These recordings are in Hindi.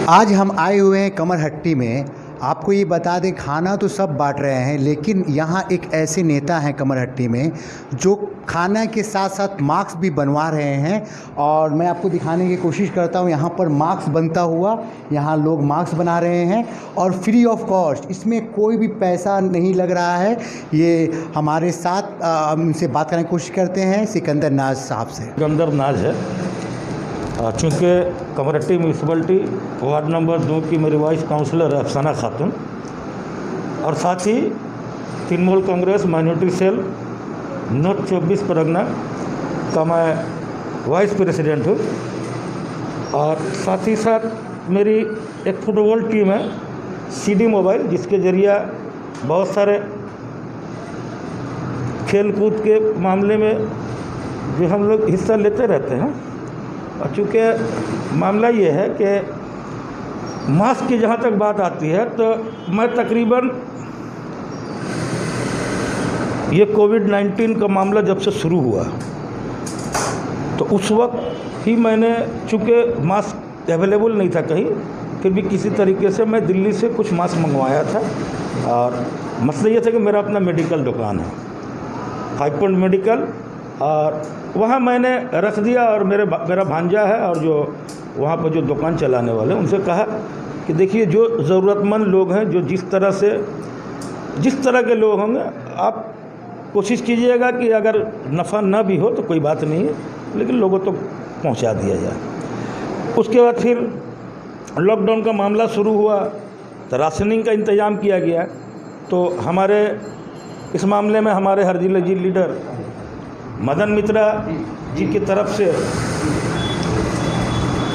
आज हम आए हुए हैं कमरहट्टी में। आपको ये बता दें, खाना तो सब बांट रहे हैं, लेकिन यहाँ एक ऐसे नेता हैं कमरहट्टी में जो खाना के साथ साथ मास्क भी बनवा रहे हैं। और मैं आपको दिखाने की कोशिश करता हूँ, यहाँ पर मास्क बनता हुआ यहाँ लोग मास्क बना रहे हैं और फ्री ऑफ कॉस्ट, इसमें कोई भी पैसा नहीं लग रहा है। ये हमारे साथ उनसे बात करने की कोशिश करते हैं, सिकंदर नाज साहब से। सिकंदर नाज है। चूँकि कमरहट्टी म्यूनसिपलिटी वार्ड नंबर 2 की मेरी वाइस काउंसलर है अफसाना खातून, और साथ ही Trinamool Congress minority cell north 24 Pargana का मैं वाइस प्रेसिडेंट हूँ। और साथ ही साथ मेरी एक फुटबॉल टीम है CD मोबाइल, जिसके ज़रिए बहुत सारे खेल कूद के मामले में जो हम लोग हिस्सा लेते रहते हैं। और चूँकि मामला ये है कि मास्क की जहाँ तक बात आती है, तो मैं तकरीबन ये कोविड-19 का मामला जब से शुरू हुआ तो उस वक्त ही मैंने, चूँकि मास्क अवेलेबल नहीं था कहीं, फिर भी किसी तरीके से मैं दिल्ली से कुछ मास्क मंगवाया था। और मसला ये था कि मेरा अपना मेडिकल दुकान है, 5 पॉइंट मेडिकल, और वहाँ मैंने रख दिया। और मेरा भांजा है, और जो वहाँ पर जो दुकान चलाने वाले, उनसे कहा कि देखिए, जो ज़रूरतमंद लोग हैं, जो जिस तरह के लोग होंगे, आप कोशिश कीजिएगा कि अगर नफ़ा ना भी हो तो कोई बात नहीं है, लेकिन लोगों तक पहुँचा दिया जाए। उसके बाद फिर लॉकडाउन का मामला शुरू हुआ तो राशनिंग का इंतज़ाम किया गया। तो हमारे इस मामले में हमारे हर जिले जी लीडर मदन मित्रा जी की तरफ से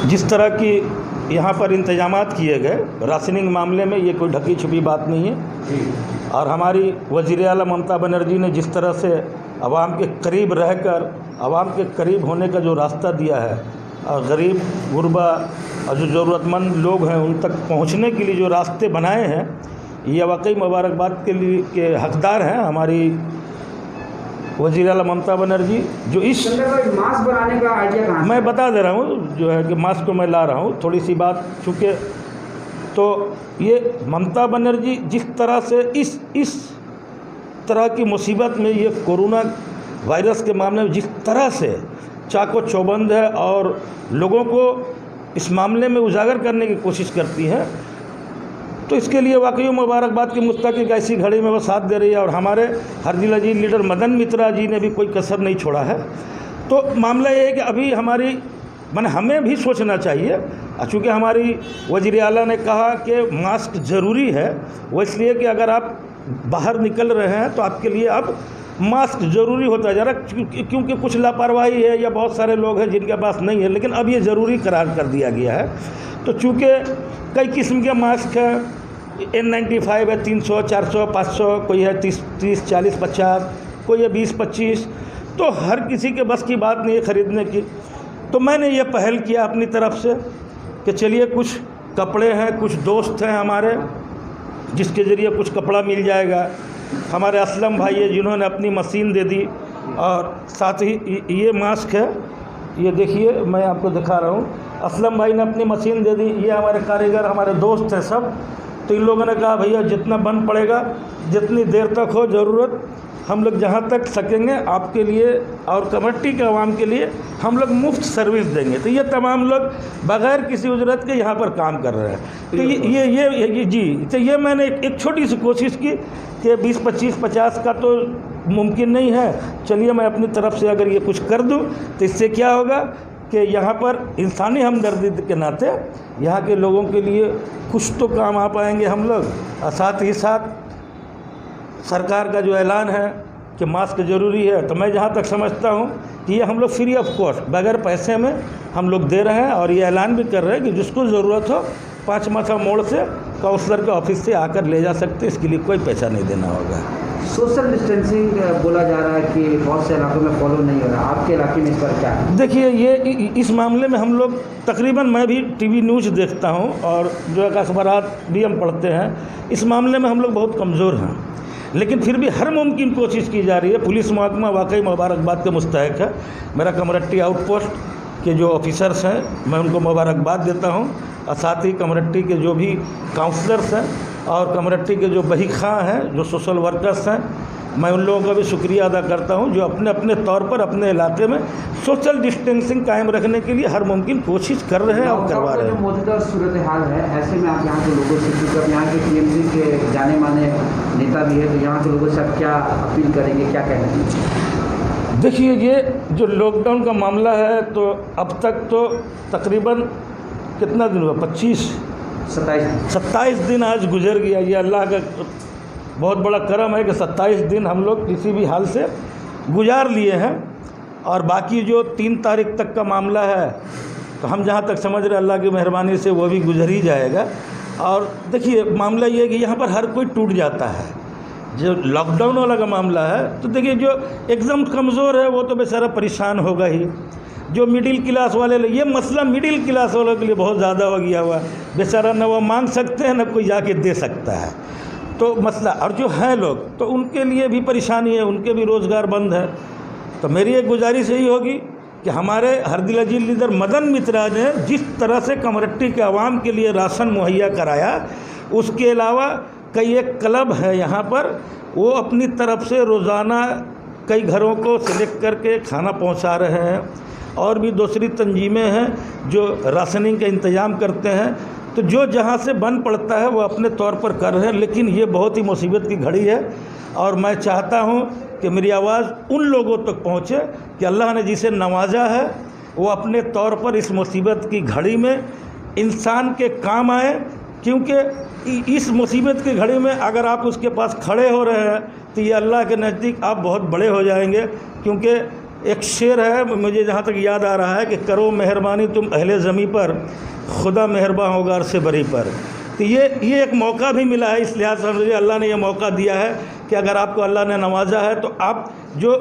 जिस तरह की यहाँ पर इंतजामात किए गए राशनिंग मामले में, ये कोई ढकी छुपी बात नहीं है। और हमारी वज़ीर आला ममता बनर्जी ने जिस तरह से आवाम के करीब रहकर आवाम के करीब होने का जो रास्ता दिया है, और गरीब गुरबा और जो ज़रूरतमंद लोग हैं उन तक पहुँचने के लिए जो रास्ते बनाए हैं, ये वाकई मुबारकबाद के लिए के हकदार हैं हमारी वज़ीर आला ममता बनर्जी। जो इस मास्क बनाने का आइडिया कहाँ से? मैं बता दे रहा हूँ, जो है कि मास्क को मैं ला रहा हूँ, थोड़ी सी बात, चूँकि तो ये ममता बनर्जी जिस तरह से इस तरह की मुसीबत में, ये कोरोना वायरस के मामले में जिस तरह से चाको चौबंद है और लोगों को इस मामले में उजागर करने की कोशिश करती है, तो इसके लिए वाकई मुबारकबाद की मुस्तकिल ऐसी घड़ी में वो साथ दे रही है। और हमारे हर जिला जी लीडर मदन मित्रा जी ने भी कोई कसर नहीं छोड़ा है। तो मामला ये है कि अभी हमें भी सोचना चाहिए, चूँकि हमारी वज़ीर आला ने कहा कि मास्क ज़रूरी है, वो इसलिए कि अगर आप बाहर निकल रहे हैं तो आपके लिए अब मास्क ज़रूरी होता जा रहा, क्योंकि कुछ लापरवाही है या बहुत सारे लोग हैं जिनके पास नहीं है, लेकिन अब ये ज़रूरी करार कर दिया गया है। तो चूँकि कई किस्म के मास्क हैं, N95 है 300, 400, 500, कोई है 30, 40, 50, कोई है 20, 25, तो हर किसी के बस की बात नहीं है ख़रीदने की। तो मैंने ये पहल किया अपनी तरफ से कि चलिए, कुछ कपड़े हैं, कुछ दोस्त हैं हमारे जिसके ज़रिए कुछ कपड़ा मिल जाएगा। हमारे असलम भाई है जिन्होंने अपनी मशीन दे दी, और साथ ही ये मास्क है, ये देखिए मैं आपको दिखा रहा हूँ, असलम भाई ने अपनी मशीन दे दी। ये हमारे कारीगर, हमारे दोस्त हैं सब। तो इन लोगों ने कहा भैया जितना बन पड़ेगा, जितनी देर तक हो ज़रूरत, हम लोग जहाँ तक सकेंगे आपके लिए और कमेटी के आवाम के लिए हम लोग मुफ्त सर्विस देंगे। तो ये तमाम लोग बग़ैर किसी उजरत के यहाँ पर काम कर रहे हैं। तो ये जी, तो ये मैंने एक छोटी सी कोशिश की कि 20, 25, 50 का तो मुमकिन नहीं है, चलिए मैं अपनी तरफ से अगर ये कुछ कर दूँ तो इससे क्या होगा कि यहाँ पर इंसानी हमदर्दी के नाते यहाँ के लोगों के लिए कुछ तो काम आ पाएंगे हम लोग। और साथ ही साथ सरकार का जो ऐलान है कि मास्क ज़रूरी है, तो मैं जहाँ तक समझता हूँ कि ये हम लोग फ्री ऑफ कॉस्ट, बगैर पैसे में हम लोग दे रहे हैं। और ये ऐलान भी कर रहे हैं कि जिसको ज़रूरत हो 5 माथा मोड़ से काउंसलर के ऑफिस से आकर ले जा सकते, इसके लिए कोई पैसा नहीं देना होगा। सोशल डिस्टेंसिंग बोला जा रहा है कि बहुत से इलाकों में फॉलो नहीं हो रहा, आपके इलाके में इस पर क्या है? देखिए, ये इस मामले में हम लोग तकरीबन, मैं भी टीवी न्यूज़ देखता हूँ और जो है अखबारात भी हम पढ़ते हैं, इस मामले में हम लोग बहुत कमज़ोर हैं, लेकिन फिर भी हर मुमकिन कोशिश की जा रही है। पुलिस महकमा वाकई मुबारकबाद के मुस्तहिक है। मेरा कमरहट्टी आउटपोस्ट के जो ऑफिसर्स हैं, मैं उनको मुबारकबाद देता हूँ। और साथ ही कमरट्टी के जो भी काउंसलर्स हैं और कमरट्टी के जो बहीखां हैं, जो सोशल वर्कर्स हैं, मैं उन लोगों का भी शुक्रिया अदा करता हूं जो अपने अपने तौर पर अपने इलाके में सोशल डिस्टेंसिंग कायम रखने के लिए हर मुमकिन कोशिश कर रहे हैं और करवा रहे हैं। जो मौजूदा सूरत हाल है, ऐसे में आप यहाँ के लोगों से, क्योंकि अब यहाँ के टीएमसी के जाने माने नेता भी है, तो यहाँ के लोगों से आप क्या अपील करेंगे, क्या कहेंगे? देखिए, ये जो लॉकडाउन का मामला है तो अब तक तो तकरीबन कितना दिन हुआ, 27 दिन आज गुजर गया। ये अल्लाह का बहुत बड़ा करम है कि 27 दिन हम लोग किसी भी हाल से गुजार लिए हैं, और बाकी जो 3 तारीख तक का मामला है तो हम जहाँ तक समझ रहे अल्लाह की मेहरबानी से वो भी गुजर ही जाएगा। और देखिए, मामला ये है कि यहाँ पर हर कोई टूट जाता है। जो लॉकडाउन वाला का मामला है तो देखिए, जो एकदम कमज़ोर है वो तो बेचारा परेशान होगा ही। जो मिडिल क्लास वाले, ये मसला मिडिल क्लास वालों के लिए बहुत ज़्यादा हो गया हुआ, बेचारा न वो मांग सकते हैं न कोई जाके दे सकता है, तो मसला। और जो हैं लोग तो उनके लिए भी परेशानी है, उनके भी रोज़गार बंद है। तो मेरी एक गुजारिश यही होगी कि हमारे हरदिल अजीज लीडर मदन मित्रा ने जिस तरह से कमरट्टी के आवाम के लिए राशन मुहैया कराया, उसके अलावा कई एक क्लब है यहाँ पर, वो अपनी तरफ से रोज़ाना कई घरों को सिलेक्ट करके खाना पहुँचा रहे हैं, और भी दूसरी तंजीमें हैं जो राशनिंग का इंतज़ाम करते हैं। तो जो जहाँ से बन पड़ता है वो अपने तौर पर कर रहे हैं, लेकिन ये बहुत ही मुसीबत की घड़ी है, और मैं चाहता हूँ कि मेरी आवाज़ उन लोगों तक पहुँचे कि अल्लाह ने जिसे नवाजा है वो अपने तौर पर इस मुसीबत की घड़ी में इंसान के काम आए, क्योंकि इस मुसीबत की घड़ी में अगर आप उसके पास खड़े हो रहे हैं तो ये अल्लाह के नज़दीक आप बहुत बड़े हो जाएंगे। क्योंकि एक शेर है, मुझे जहाँ तक याद आ रहा है कि करो मेहरबानी तुम अहले ज़मी पर, खुदा मेहरबान होगा अरसे बरी पर। तो ये एक मौका भी मिला है, इस लिहाज से मुझे अल्लाह ने ये मौका दिया है कि अगर आपको अल्लाह ने नवाजा है तो आप जो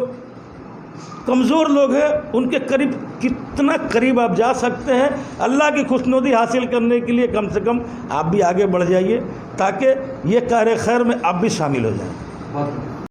कमज़ोर लोग हैं उनके करीब, कितना करीब आप जा सकते हैं अल्लाह की खुशनुदी हासिल करने के लिए, कम से कम आप भी आगे बढ़ जाइए ताकि ये कार्य खैर में आप भी शामिल हो जाएं।